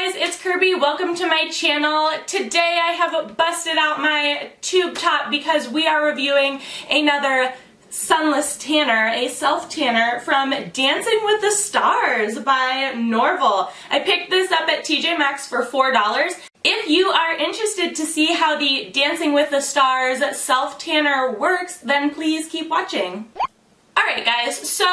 guys, it's Kirby. Welcome to my channel. Today I have busted out my tube top because we are reviewing another sunless tanner, a self tanner from Dancing with the Stars by Norval. I picked this up at TJ Maxx for $4. If you are interested to see how the Dancing with the Stars self tanner works, then please keep watching. Alright guys, so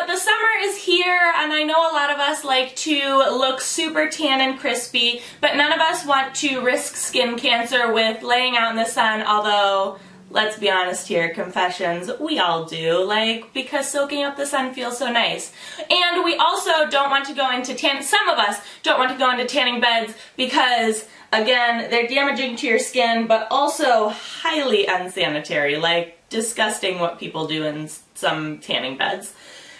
the summer is here and I know a lot of us like to look super tan and crispy, but none of us want to risk skin cancer with laying out in the sun, although, let's be honest here, confessions, we all do, because soaking up the sun feels so nice. And we also don't want to go into some of us don't want to go into tanning beds because, again, they're damaging to your skin, but also highly unsanitary, disgusting what people do in some tanning beds.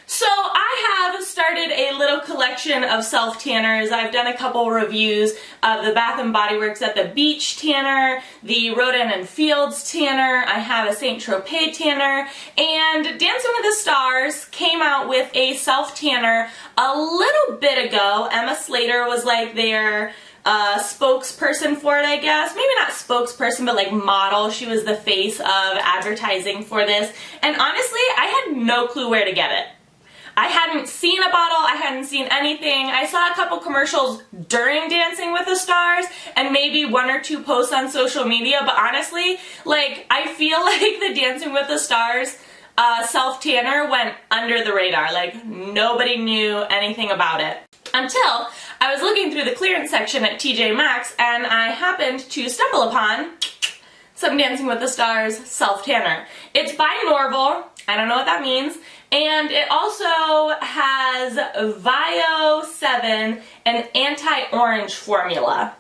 So I have started a little collection of self-tanners. I've done a couple reviews of the Bath & Body Works at the Beach tanner, the Rodan & Fields tanner, I have a St. Tropez tanner, and Dancing with the Stars came out with a self-tanner a little bit ago. Emma Slater was their spokesperson for it, I guess. Maybe not spokesperson, but model. She was the face of advertising for this. And honestly, I had no clue where to get it. I hadn't seen a bottle, I hadn't seen anything. I saw a couple commercials during Dancing with the Stars and maybe one or two posts on social media, but honestly, I feel like the Dancing with the Stars self-tanner went under the radar. Nobody knew anything about it. Until I was looking through the clearance section at TJ Maxx and I happened to stumble upon some Dancing with the Stars self-tanner. It's by Norval, I don't know what that means, and it also has Vio 7, an anti-orange formula.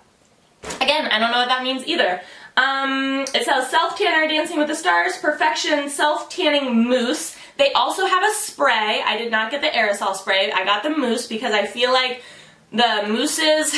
Again, I don't know what that means either. It says self-tanner Dancing with the Stars, Perfection Self-Tanning Mousse. They also have a spray. I did not get the aerosol spray. I got the mousse because I feel like the mousses,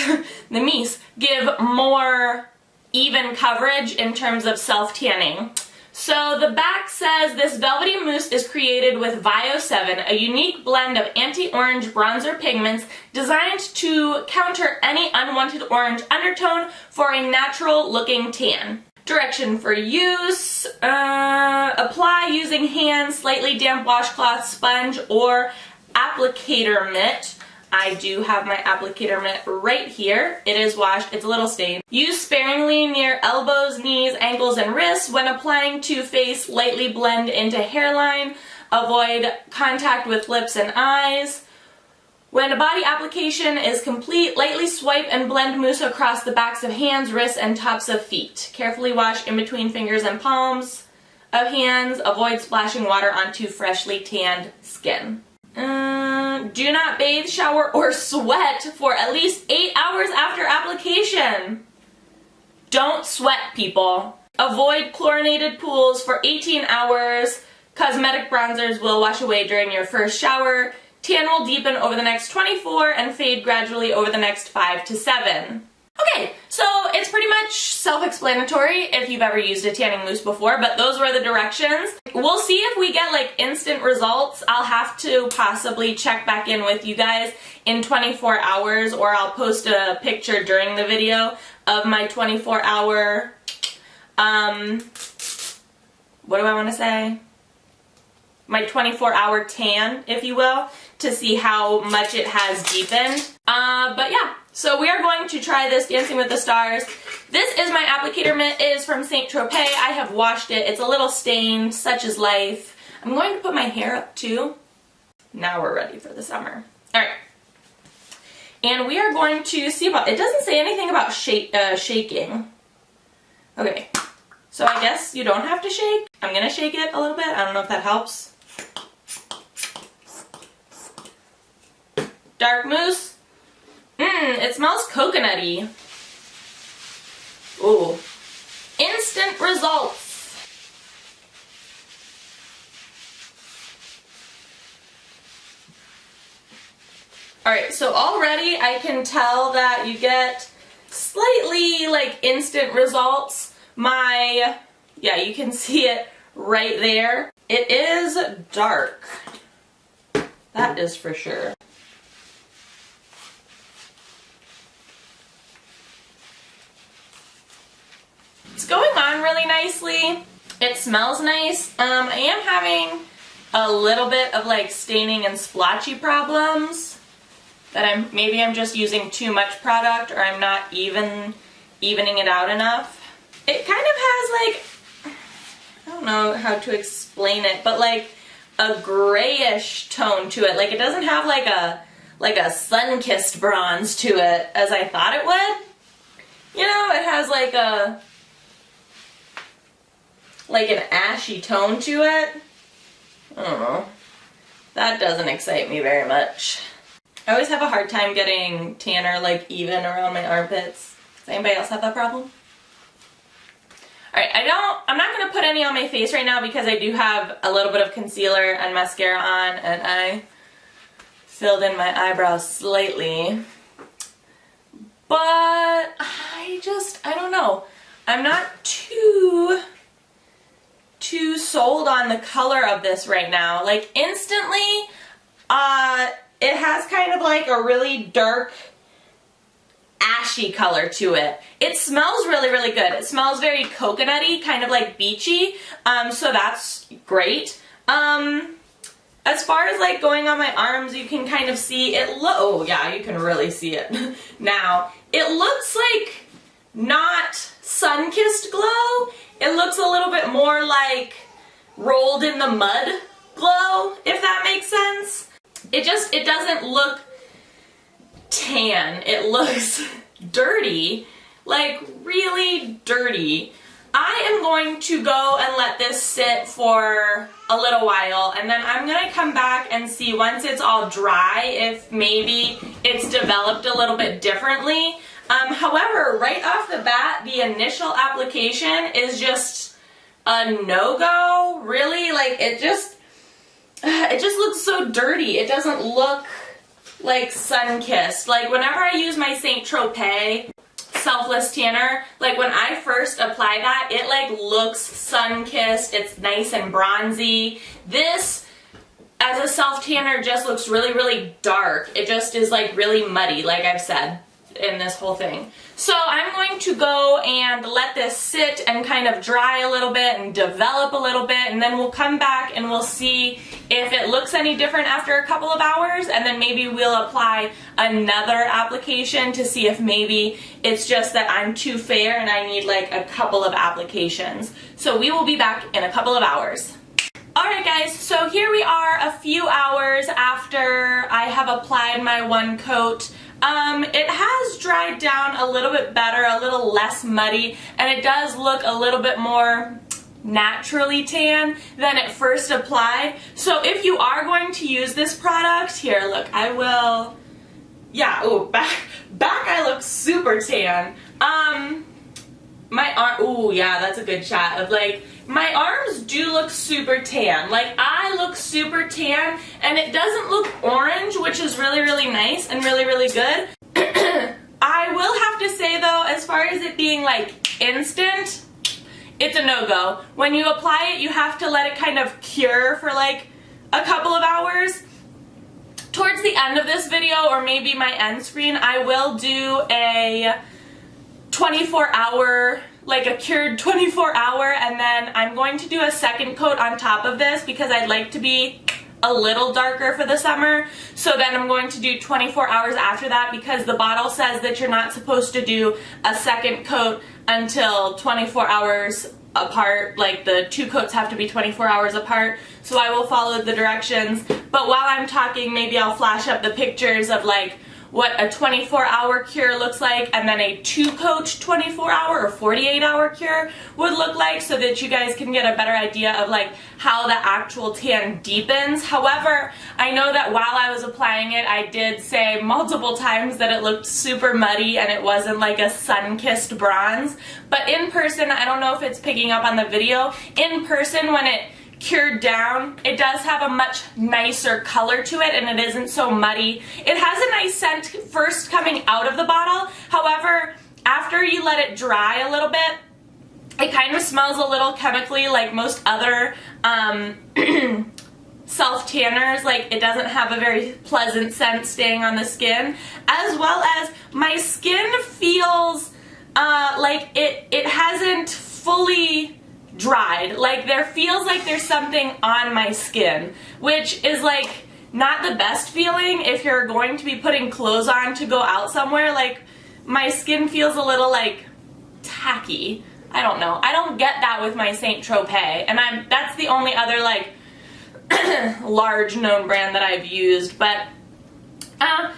the mousse, give more even coverage in terms of self-tanning. So the back says this velvety mousse is created with Vio 7, a unique blend of anti-orange bronzer pigments designed to counter any unwanted orange undertone for a natural looking tan. Direction for use, apply using hand, slightly damp washcloth, sponge, or applicator mitt. I do have my applicator mitt right here. It is washed, it's a little stained. Use sparingly near elbows, knees, ankles, and wrists. When applying to face, lightly blend into hairline. Avoid contact with lips and eyes. When a body application is complete, lightly swipe and blend mousse across the backs of hands, wrists, and tops of feet. Carefully wash in between fingers and palms of hands. Avoid splashing water onto freshly tanned skin. Do not bathe, shower, or sweat for at least 8 hours after application. Don't sweat, people. Avoid chlorinated pools for 18 hours. Cosmetic bronzers will wash away during your first shower. Tan will deepen over the next 24 and fade gradually over the next 5 to 7. Okay, so it's pretty much self-explanatory if you've ever used a tanning mousse before, but those were the directions. We'll see if we get instant results. I'll have to possibly check back in with you guys in 24 hours, or I'll post a picture during the video of my 24-hour, what do I want to say? My 24-hour tan, if you will, to see how much it has deepened. But yeah, so we are going to try this Dancing with the Stars. This is my applicator mitt. It is from St. Tropez. I have washed it. It's a little stained, such is life. I'm going to put my hair up too. Now we're ready for the summer. Alright. And we are going to see about, it doesn't say anything about shaking. Okay, so I guess you don't have to shake. I'm going to shake it a little bit. I don't know if that helps. Dark mousse. It smells coconutty. Ooh. Instant results. Alright, so already I can tell that you get slightly instant results. Yeah, you can see it right there. It is dark. That is for sure. really nicely. It smells nice. I am having a little bit of like staining and splotchy problems that maybe I'm just using too much product, or I'm not evening it out enough. It kind of has like, I don't know how to explain it, but like a grayish tone to it. Like it doesn't have like a sun-kissed bronze to it as I thought it would. You know, it has like an ashy tone to it. I don't know. That doesn't excite me very much. I always have a hard time getting tanner like even around my armpits. Does anybody else have that problem? Alright, I'm not going to put any on my face right now because I do have a little bit of concealer and mascara on, and I filled in my eyebrows slightly. But I don't know. I'm not too sold on the color of this right now. Like instantly, it has kind of like a really dark ashy color to it. It smells really, really good. It smells very coconutty, kind of like beachy, so that's great. As far as like going on my arms, you can kind of see it. Oh yeah, you can really see it now. It looks like not sun-kissed glow. It looks a little bit more like rolled in the mud glow, if that makes sense. It doesn't look tan. It looks dirty, like really dirty. I am going to go and let this sit for a little while, and then I'm going to come back and see once it's all dry if maybe it's developed a little bit differently. However, right off the bat, the initial application is just a no-go, really. Like it just looks so dirty. It doesn't look like sun-kissed. Like whenever I use my St. Tropez Selfless Tanner, like when I first apply that, it like looks sun-kissed. It's nice and bronzy. This, as a self-tanner, just looks really, really dark. It just is like really muddy, like I've said in this whole thing. So I'm going to go and let this sit and kind of dry a little bit and develop a little bit, and then we'll come back and we'll see if it looks any different after a couple of hours, and then maybe we'll apply another application to see if maybe it's just that I'm too fair and I need like a couple of applications. So we will be back in a couple of hours. Alright guys, so here we are a few hours after I have applied my one coat. It has dried down a little bit better, a little less muddy, and it does look a little bit more naturally tan than it first applied. So if you are going to use this product, here, look, I will, yeah, oh, back I look super tan. My arm, oh yeah, that's a good shot of like, my arms do look super tan. Like I look super tan, and it doesn't look orange, which is really, really nice and really, really good. I will have to say though, as far as it being like instant, it's a no-go. When you apply it, you have to let it kind of cure for like a couple of hours. Towards the end of this video, or maybe my end screen, I will do a 24-hour, like a cured 24-hour, and then I'm going to do a second coat on top of this because I'd like to be a little darker for the summer. So then I'm going to do 24 hours after that because the bottle says that you're not supposed to do a second coat until 24 hours apart. Like the two coats have to be 24 hours apart. So I will follow the directions. But while I'm talking, maybe I'll flash up the pictures of like what a 24-hour cure looks like, and then a two-coat 24-hour or 48-hour cure would look like, so that you guys can get a better idea of like how the actual tan deepens. However, I know that while I was applying it, I did say multiple times that it looked super muddy and it wasn't like a sun-kissed bronze. But in person, I don't know if it's picking up on the video, in person when it cured down, it does have a much nicer color to it and it isn't so muddy. It has a nice scent first coming out of the bottle. However, after you let it dry a little bit, it kind of smells a little chemically like most other self-tanners. Like it doesn't have a very pleasant scent staying on the skin, as well as my skin feels like it hasn't fully dried. Like, there feels like there's something on my skin, which is like not the best feeling if you're going to be putting clothes on to go out somewhere. Like, my skin feels a little like tacky. I don't know. I don't get that with my Saint Tropez, and that's the only other like large known brand that I've used. But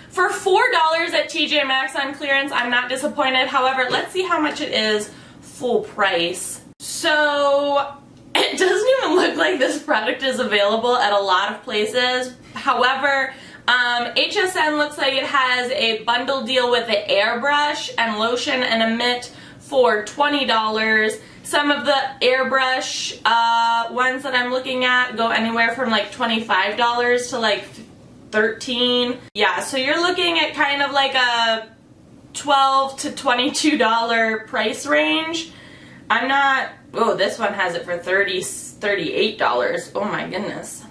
for $4 at TJ Maxx on clearance, I'm not disappointed. However, let's see how much it is full price. So it doesn't even look like this product is available at a lot of places. However, HSN looks like it has a bundle deal with the airbrush and lotion and a mitt for $20. Some of the airbrush ones that I'm looking at go anywhere from like $25 to like $13. Yeah, so you're looking at kind of like a $12 to $22 price range. I'm not, oh, this one has it for $38. Oh my goodness.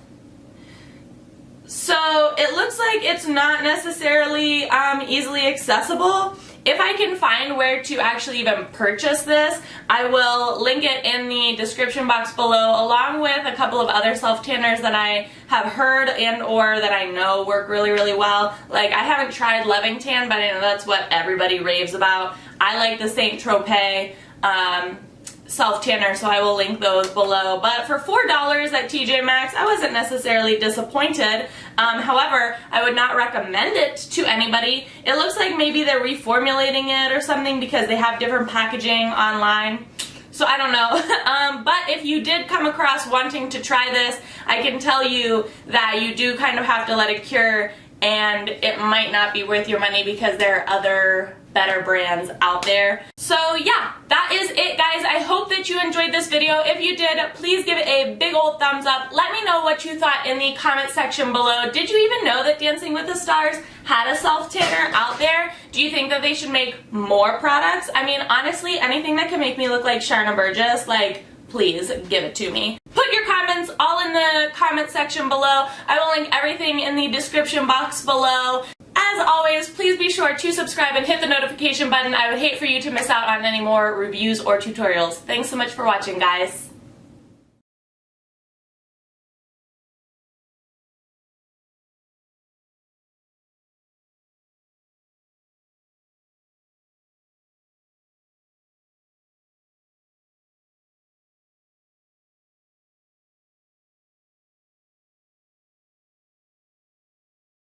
So it looks like it's not necessarily easily accessible. If I can find where to actually even purchase this, I will link it in the description box below, along with a couple of other self-tanners that I have heard and or that I know work really, really well. Like, I haven't tried Levington, but I know that's what everybody raves about. I like the Saint Tropez self-tanner, so I will link those below. But for $4 at TJ Maxx, I wasn't necessarily disappointed. However, I would not recommend it to anybody. It looks like maybe they're reformulating it or something because they have different packaging online. So I don't know. But if you did come across wanting to try this, I can tell you that you do kind of have to let it cure, and it might not be worth your money because there are other better brands out there. So yeah, that is it, guys. I hope that you enjoyed this video. If you did, please give it a big old thumbs up. Let me know what you thought in the comment section below. Did you even know that Dancing with the Stars had a self-tanner out there? Do you think that they should make more products? I mean, honestly, anything that can make me look like Sharna Burgess, like, please give it to me. Put your comments all in the comment section below. I will link everything in the description box below. As always, please be sure to subscribe and hit the notification button. I would hate for you to miss out on any more reviews or tutorials. Thanks so much for watching, guys.